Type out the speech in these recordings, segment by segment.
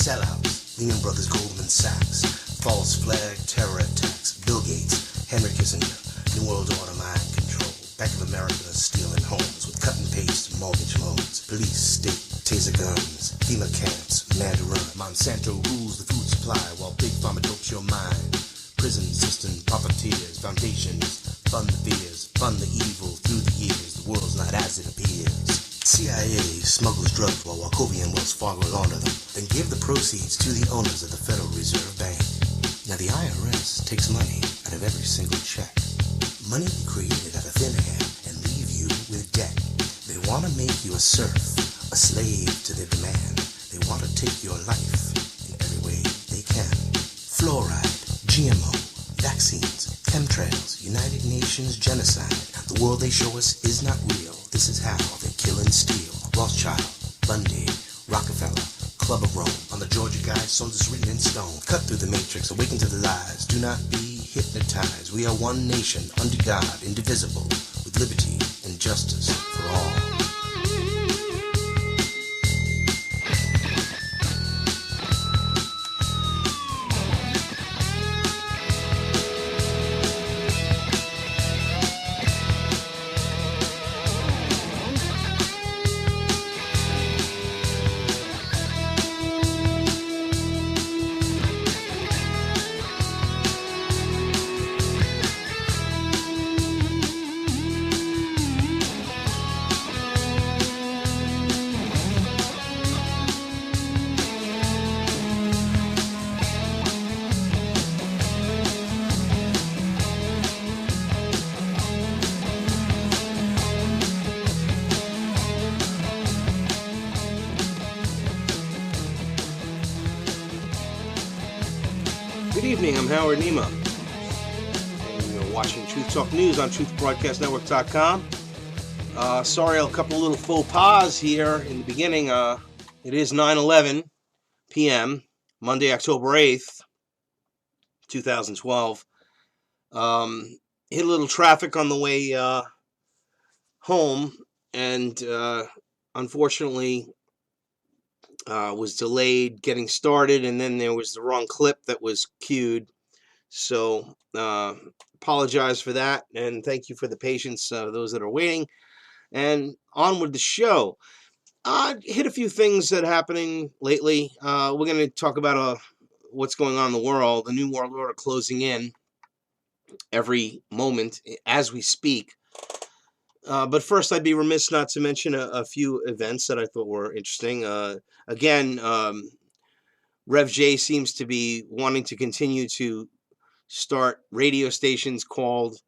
sellouts, Lehman Brothers, Goldman Sachs, false flag terror attacks, Bill Gates, Henry Kissinger, New World Order mind control, Bank of America stealing homes with cut and paste mortgage loans, police, state, taser guns, FEMA camps, Mandarin, Monsanto rules the food supply while Big Pharma dopes your mind, prison system, profiteers, foundations, fund the fears, fund the evil through the years, the world's not as it appears. CIA smuggles drugs while Wachovia and Wells Fargo launder them, then give the proceeds to the owners of the Federal Reserve Bank. Now the IRS takes money out of every single check. Money created out of thin air and leave you with debt. They want to make you a serf, a slave to their demand. They want to take your life in every way they can. Fluoride, GMO, vaccines, chemtrails, United Nations genocide. The world they show us is not real. This is how they kill and steal. Rothschild, Bundy, Rockefeller, Club of Rome. On the Georgia Guidestones it's written in stone. Cut through the matrix, awaken to the lies. Do not be hypnotized. We are one nation, under God, indivisible, with liberty and justice for all. Good evening, I'm Howard Nema, and you're watching Truth Talk News on truthbroadcastnetwork.com. Sorry, a couple little faux pas here in the beginning. It is 9:11 p.m., Monday, October 8th, 2012. Hit a little traffic on the way home, and unfortunately was delayed getting started, and then there was the wrong clip that was queued. So apologize for that, and thank you for the patience, those that are waiting. And on with the show. Hit a few things that are happening lately. We're going to talk about what's going on in the world, the New World Order closing in every moment as we speak. But first, I'd be remiss not to mention a few events that I thought were interesting. Again, Rev J seems to be wanting to continue to start radio stations called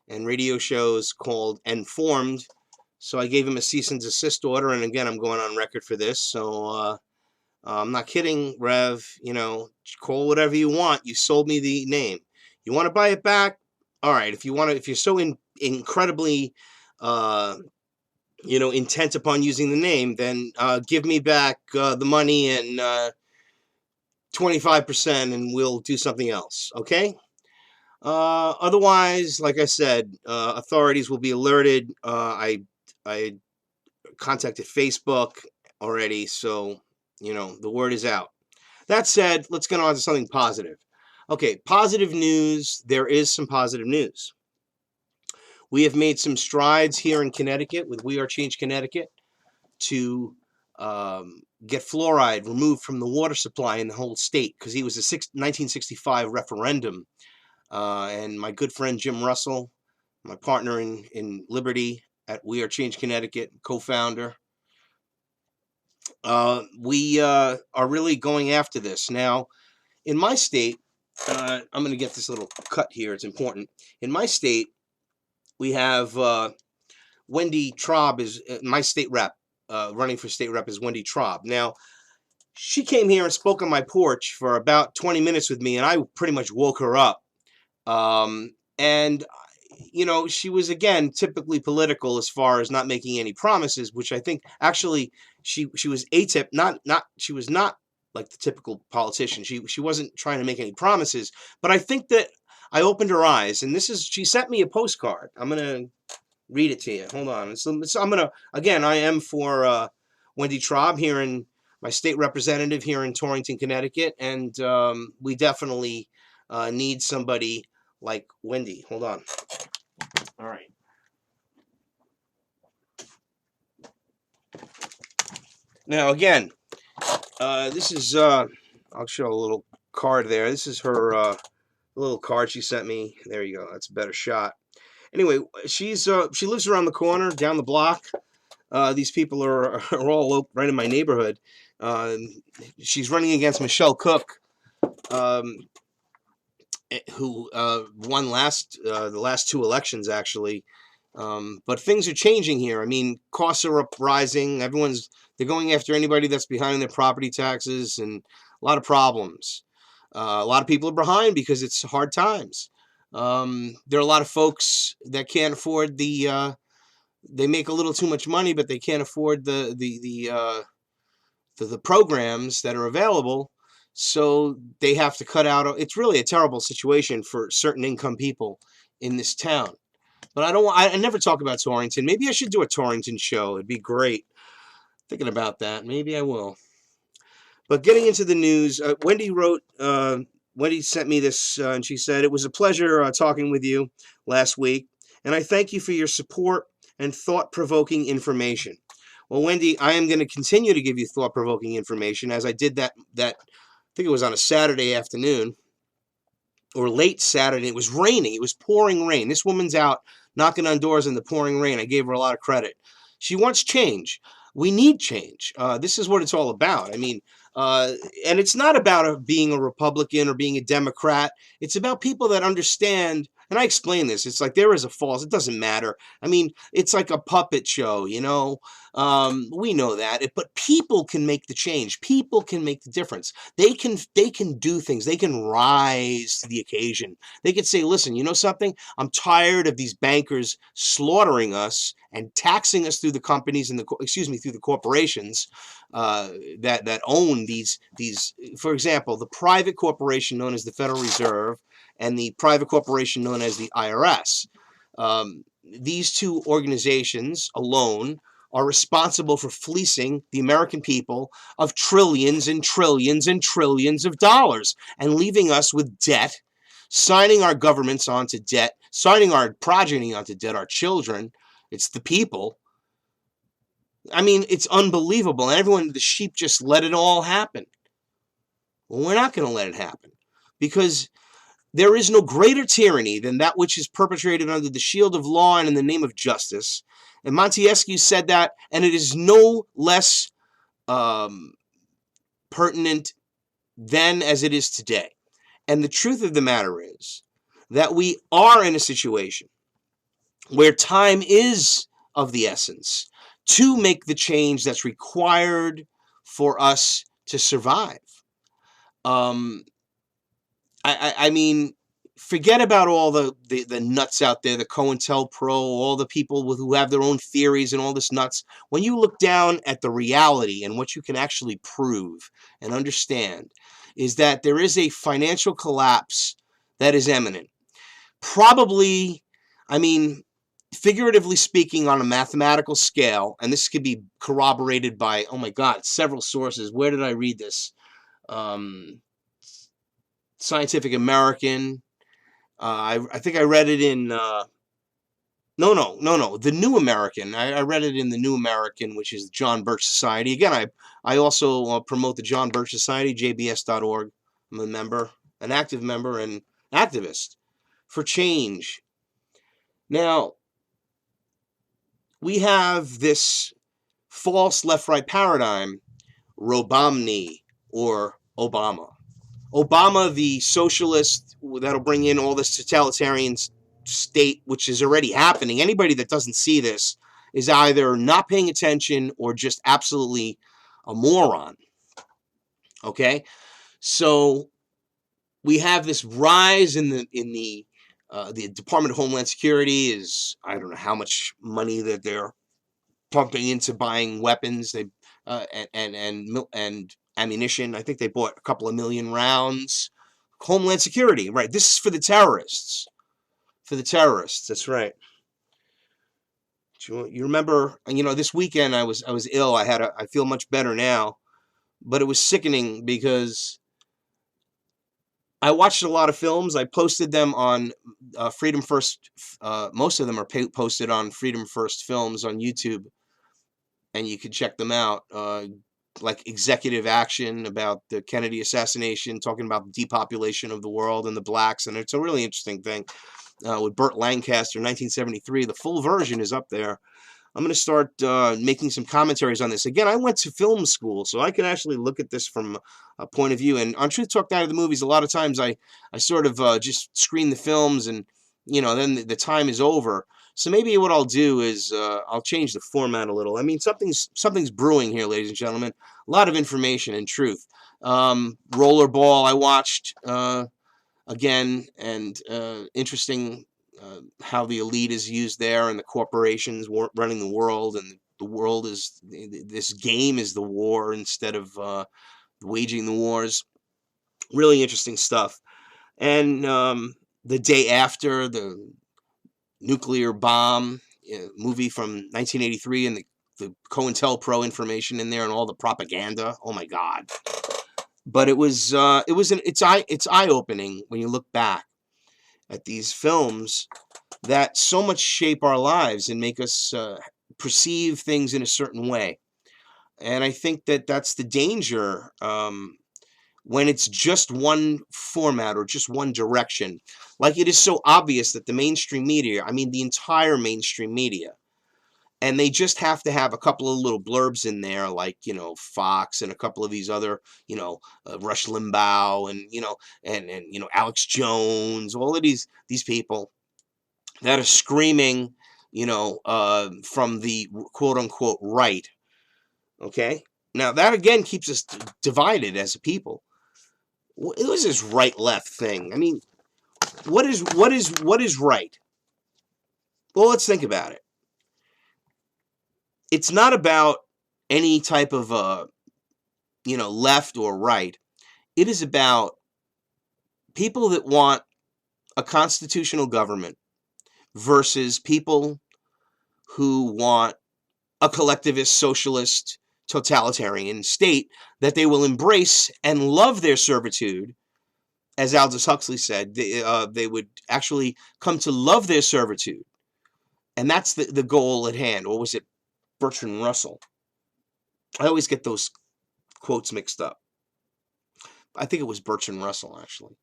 and radio shows called Informed. So I gave him a cease and desist order, and again, I'm going on record for this. So I'm not kidding, Rev. You know, call whatever you want. You sold me the name. You want to buy it back? All right. If you want to, if you're so incredibly intent upon using the name, then give me back the money and 25%, and we'll do something else. Okay. Otherwise, like I said, authorities will be alerted. I contacted Facebook already, so the word is out. That said, let's get on to something positive. Okay, positive news. There is some positive news. We have made some strides here in Connecticut with We Are Change Connecticut to get fluoride removed from the water supply in the whole state, because it was a 1965 referendum. And my good friend Jim Russell, my partner in Liberty at We Are Change Connecticut, co-founder, we are really going after this. Now, in my state, I'm going to get this little cut here. It's important. In my state, we have Wendy Traub is my state rep. Running for state rep is Wendy Traub. Now, she came here and spoke on my porch for about 20 minutes with me, and I pretty much woke her up. And she was, again, typically political as far as not making any promises, which I think actually she was she was not like the typical politician. She wasn't trying to make any promises, but I think that I opened her eyes, and she sent me a postcard. I'm going to read it to you. Hold on. I am for Wendy Traub here in my state representative here in Torrington, Connecticut, and we definitely need somebody like Wendy. Hold on. All right. Now, again, this is, I'll show a little card there. This is her little card she sent me. There you go. That's a better shot. Anyway, she lives around the corner, down the block. These people are all right in my neighborhood. She's running against Michelle Cook, who won the last two elections, actually. But things are changing here. I mean, costs are rising. They're going after anybody that's behind their property taxes, and a lot of problems. A lot of people are behind because it's hard times. There are a lot of folks that can't afford they make a little too much money, but they can't afford the programs that are available. So they have to cut out. It's really a terrible situation for certain income people in this town. But I never talk about Torrington. Maybe I should do a Torrington show. It'd be great. Thinking about that. Maybe I will. But getting into the news, Wendy sent me this, and she said, "It was a pleasure talking with you last week, and I thank you for your support and thought-provoking information." Well, Wendy, I am going to continue to give you thought-provoking information, as I did that I think it was on a Saturday afternoon, or late Saturday. It was raining. It was pouring rain. This woman's out knocking on doors in the pouring rain. I gave her a lot of credit. She wants change. We need change. This is what it's all about. I mean, and it's not about being a Republican or being a Democrat. It's about people that understand. And I explain this. It's like there is a false. It doesn't matter. I mean, it's like a puppet show, you know. We know that. But people can make the change. People can make the difference. They can do things. They can rise to the occasion. They can say, listen, you know something? I'm tired of these bankers slaughtering us and taxing us through the companies and through the corporations that own these. For example, the private corporation known as the Federal Reserve and the private corporation known as the IRS. These two organizations alone are responsible for fleecing the American people of trillions and trillions and trillions of dollars and leaving us with debt, signing our governments onto debt, signing our progeny onto debt, our children. It's the people. I mean, it's unbelievable. And the sheep just let it all happen. Well, we're not going to let it happen because there is no greater tyranny than that which is perpetrated under the shield of law and in the name of justice. And Montesquieu said that, and it is no less pertinent then as it is today. And the truth of the matter is that we are in a situation where time is of the essence to make the change that's required for us to survive. I mean, forget about all the nuts out there, the COINTELPRO, all the people who have their own theories and all this nuts. When you look down at the reality and what you can actually prove and understand is that there is a financial collapse that is imminent. Probably, I mean, figuratively speaking, on a mathematical scale, and this could be corroborated by, oh my God, several sources. Where did I read this? Scientific American. I think I read it in the New American. I read it in the New American, which is the John Birch Society. Again, I also promote the John Birch Society, jbs.org. I'm a member, an active member, and activist for change. Now, we have this false left-right paradigm, Robomny or Obama. Obama, the socialist that'll bring in all this totalitarian state, which is already happening. Anybody that doesn't see this is either not paying attention or just absolutely a moron. Okay, so we have this rise in the Department of Homeland Security is, I don't know how much money that they're pumping into buying weapons. And ammunition. I think they bought a couple of million rounds. Homeland Security, right? This is for the terrorists. For the terrorists, that's right. You remember? You know, this weekend I was ill. I feel much better now, but it was sickening because I watched a lot of films. I posted them on Freedom First. Most of them are posted on Freedom First Films on YouTube, and you can check them out. Like Executive Action about the Kennedy assassination, talking about the depopulation of the world and the blacks, and it's a really interesting thing. With Burt Lancaster, 1973. The full version is up there. I'm going to start making some commentaries on this. Again, I went to film school, so I can actually look at this from a point of view. And on Truth Talk Night of the Movies, a lot of times I sort of just screen the films and, then the time is over. So maybe what I'll do is I'll change the format a little. I mean, something's brewing here, ladies and gentlemen. A lot of information and truth. Rollerball, I watched again, and interesting how the elite is used there and the corporations running the world, and the world is, this game is the war instead of waging the wars. Really interesting stuff. And The Day After, the nuclear bomb movie from 1983, and the COINTELPRO information in there and all the propaganda. Oh my God. But it's eye-opening when you look back at these films that so much shape our lives and make us perceive things in a certain way. And I think that that's the danger when it's just one format or just one direction. Like, it is so obvious that the mainstream media, I mean the entire mainstream media, and they just have to have a couple of little blurbs in there, like, Fox and a couple of these other, Rush Limbaugh and Alex Jones, all of these people that are screaming, from the quote unquote right. Okay. Now that again keeps us divided as a people. What is this right left thing? I mean, what is right? Well, let's think about it. It's not about any type of left or right. It is about people that want a constitutional government versus people who want a collectivist, socialist, totalitarian state that they will embrace and love their servitude. As Aldous Huxley said, they would actually come to love their servitude. And that's the goal at hand. Or was it Bertrand Russell? I always get those quotes mixed up. I think it was Bertrand Russell, actually.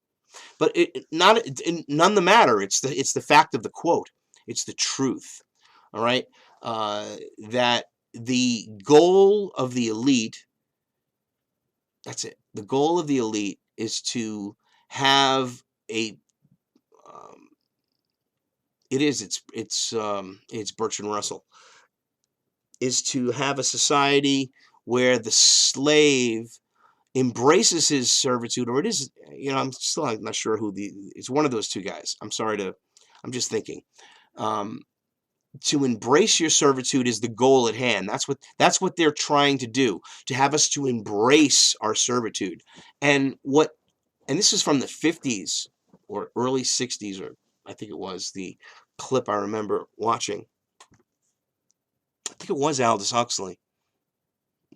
But none the matter. It's the fact of the quote. It's the truth. All right? That the goal of the elite, that's it. The goal of the elite is to have a it's Bertrand Russell, is to have a society where the slave embraces his servitude, or it is, I'm still not sure it's one of those two guys. I'm just thinking. To embrace your servitude is the goal at hand. That's what they're trying to do, to have us to embrace our servitude. And this is from the 50s or early 60s, or I think it was the clip I remember watching. I think it was Aldous Huxley.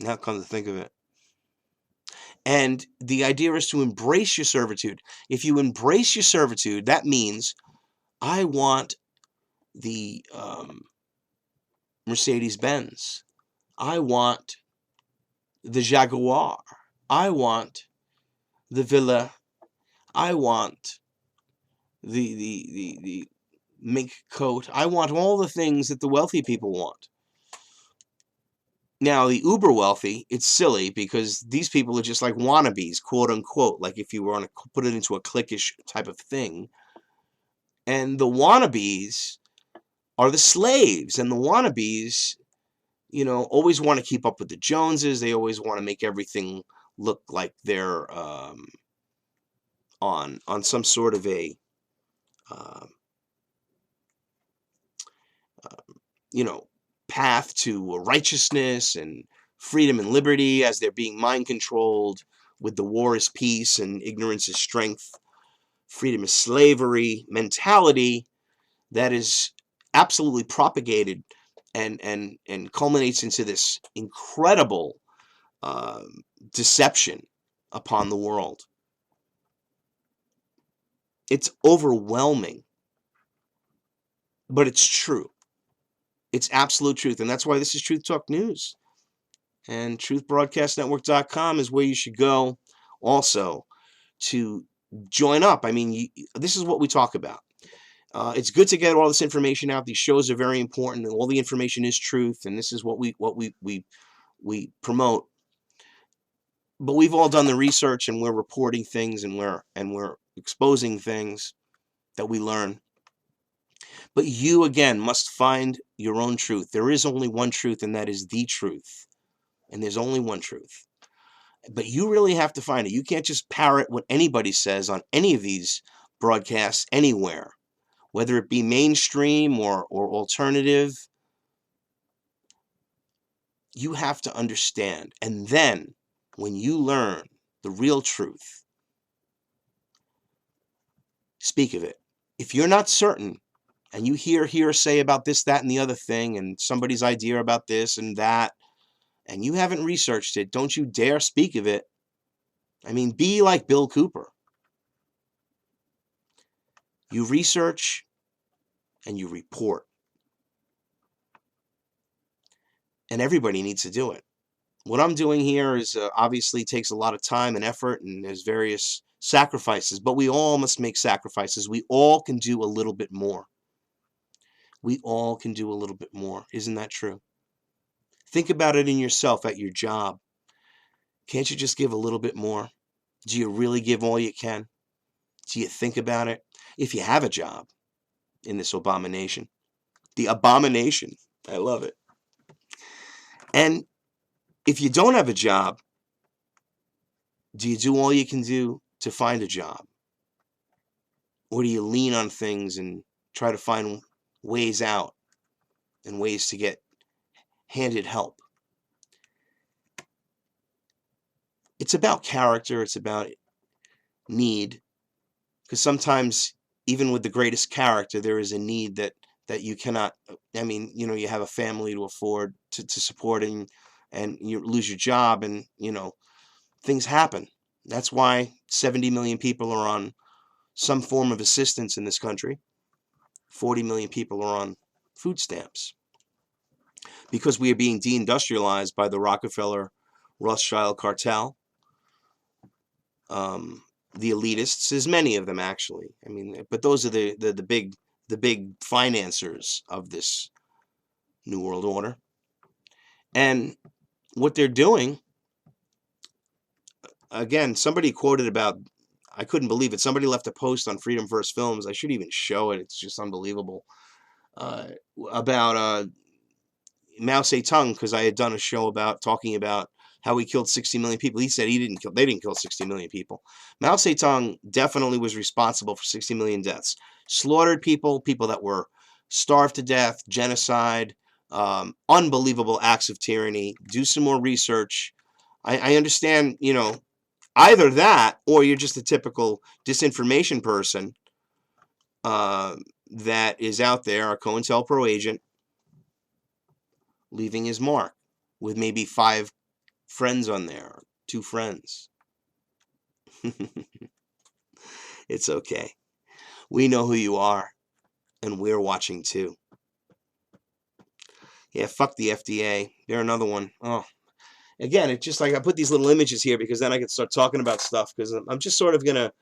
Now come to think of it. And the idea is to embrace your servitude. If you embrace your servitude, that means I want the Mercedes-Benz. I want the Jaguar. I want the villa. I want the mink coat. I want all the things that the wealthy people want. Now, the uber wealthy, it's silly because these people are just like wannabes, quote unquote, like if you were to put it into a cliquish type of thing. And the wannabes are the slaves, and the wannabes, always want to keep up with the Joneses. They always want to make everything look like they're on some sort of a path to righteousness and freedom and liberty, as they're being mind controlled with the war is peace and ignorance is strength, freedom is slavery mentality that is absolutely propagated and culminates into this incredible deception upon the world. It's overwhelming, but it's true. It's absolute truth, and that's why this is Truth Talk News. And truthbroadcastnetwork.com is where you should go also to join up. I mean, this is what we talk about. It's good to get all this information out. These shows are very important, and all the information is truth, and this is what we promote. But we've all done the research, and we're reporting things, and we're exposing things that we learn. But you, again, must find your own truth. There is only one truth, and that is the truth. And there's only one truth. But you really have to find it. You can't just parrot what anybody says on any of these broadcasts anywhere, whether it be mainstream or alternative. You have to understand. And then, when you learn the real truth, speak of it. If you're not certain, and you hear hearsay about this, that, and the other thing, and somebody's idea about this and that, and you haven't researched it, don't you dare speak of it. I mean, be like Bill Cooper. You research and you report. And everybody needs to do it. What I'm doing here is obviously takes a lot of time and effort, and there's various sacrifices, but we all must make sacrifices. We all can do a little bit more. We all can do a little bit more. Isn't that true? Think about it in yourself at your job. Can't you just give a little bit more? Do you really give all you can? Do you think about it? If you have a job in this abomination. The abomination. I love it. And if you don't have a job, do you do all you can do to find a job? Or do you lean on things and try to find ways out and ways to get handed help? It's about character. It's about need. Because sometimes, even with the greatest character, there is a need that you cannot. I mean, you have a family to afford to support, and you lose your job, and things happen. That's why 70 million people are on some form of assistance in this country. 40 million people are on food stamps, because we are being deindustrialized by the Rockefeller Rothschild cartel. The elitists, as many of them actually. I mean, but those are the big financiers of this New World Order. And what they're doing, again, somebody quoted about, I couldn't believe it. Somebody left a post on Freedom First Films. I should even show it. It's just unbelievable. About Mao Zedong, because I had done a show talking about how he killed 60 million people. He said they didn't kill 60 million people. Mao Zedong definitely was responsible for 60 million deaths. Slaughtered people that were starved to death, genocide, unbelievable acts of tyranny. Do some more research. I understand, either that, or you're just a typical disinformation person that is out there, a COINTELPRO agent, leaving his mark with maybe 5 friends on there, 2 friends. It's okay. We know who you are, and we're watching too. Yeah, fuck the FDA. They're another one. Oh, again, it's just like I put these little images here because then I can start talking about stuff, because I'm just sort of going to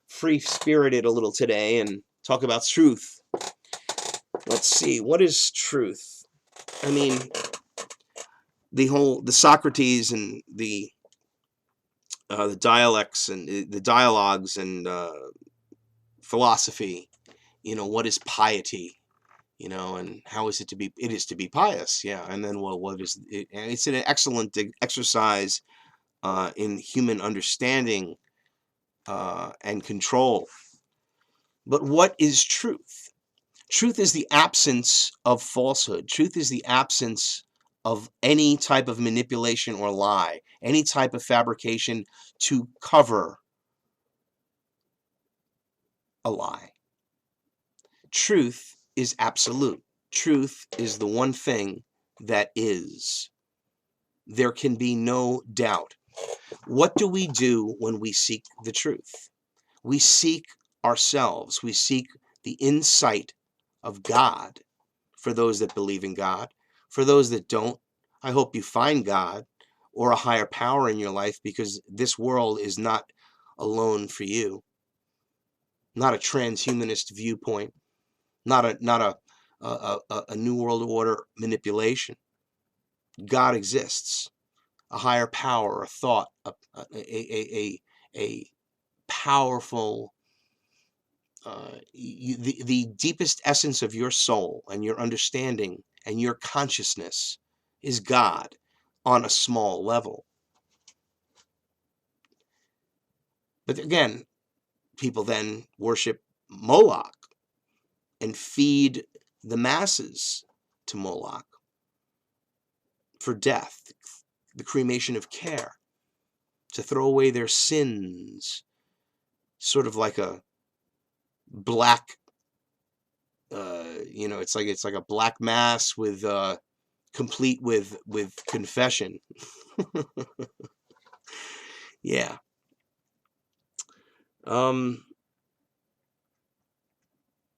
free-spirit it a little today and talk about truth. Let's see, what is truth? I mean, the Socrates and the dialects and the dialogues and philosophy, what is piety, and how is it to be? It is to be pious, yeah. And then, well, what is it? And it's an excellent exercise in human understanding and control. But what is truth? Truth is the absence of falsehood. Truth is the absence of any type of manipulation or lie, any type of fabrication to cover a lie. Truth is absolute. Truth is the one thing that is. There can be no doubt. What do we do when we seek the truth? We seek ourselves. We seek the insight of God for those that believe in God. For those that don't, I hope you find God or a higher power in your life, because this world is not alone for you. Not a transhumanist viewpoint, not a new world order manipulation. God exists. A higher power, a thought, a powerful, the deepest essence of your soul and your understanding and your consciousness is God on a small level. But again, people then worship Moloch and feed the masses to Moloch for death, the cremation of care, to throw away their sins, sort of like a black, it's like a black mass with complete with confession. Yeah.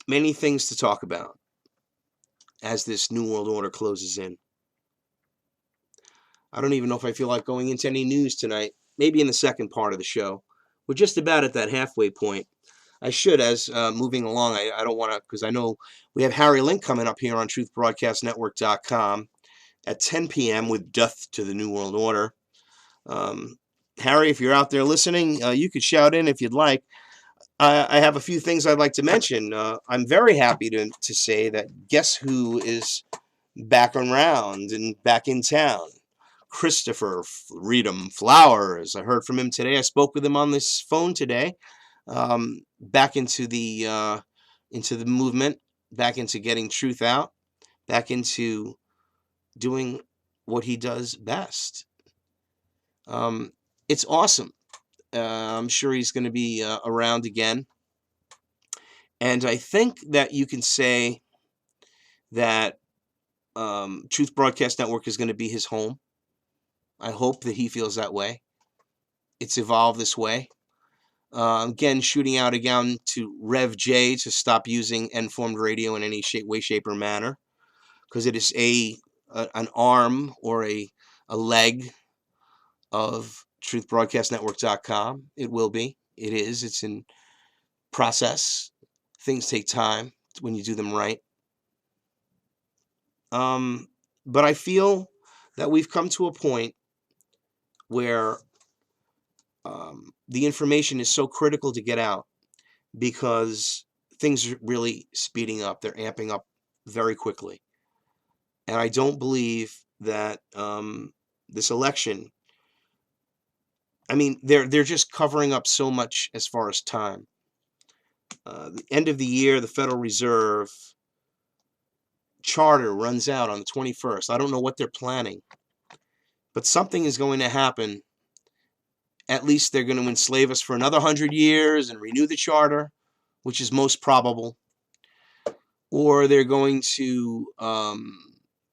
Many things to talk about as this New World Order closes in. I don't even know if I feel like going into any news tonight. Maybe in the second part of the show. We're just about at that halfway point. I should, as moving along, I don't want to, because I know we have Harry Link coming up here on truthbroadcastnetwork.com at 10 p.m. with Death to the New World Order. Harry, if you're out there listening, you could shout in if you'd like. I have a few things I'd like to mention. I'm very happy to say that guess who is back around and back in town? Christopher Freedom Flowers. I heard from him today. I spoke with him on this phone today. Back into the movement, back into getting truth out, back into doing what he does best. It's awesome. I'm sure he's going to be around again. And I think that you can say that Truth Broadcast Network is going to be his home. I hope that he feels that way. It's evolved this way. Again, shooting out again to Rev J to stop using N-formed radio in any way, shape, or manner, because it is an arm or a leg of truthbroadcastnetwork.com. It will be. It is. It's in process. Things take time when you do them right. But I feel that we've come to a point where the information is so critical to get out, because things are really speeding up. They're amping up very quickly. And I don't believe that this election, I mean, they're just covering up so much as far as time. The end of the year, the Federal Reserve charter runs out on the 21st. I don't know what they're planning, but something is going to happen. At least they're going to enslave us for another 100 years and renew the charter, which is most probable. Or they're going to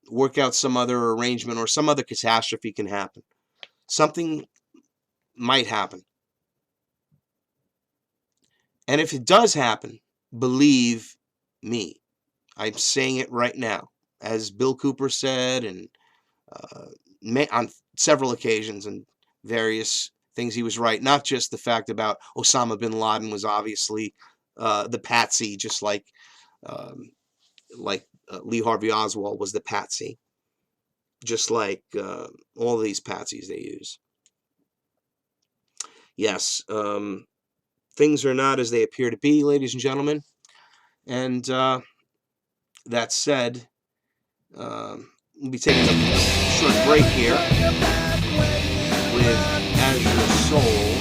work out some other arrangement, or some other catastrophe can happen. Something might happen. And if it does happen, believe me, I'm saying it right now. As Bill Cooper said, and on several occasions and various things, he was right. Not just the fact about Osama bin Laden was obviously the patsy, just like Lee Harvey Oswald was the patsy, just like all these patsies they use. Yes, things are not as they appear to be, ladies and gentlemen. And that said, we'll be taking a short break here with As Your Soul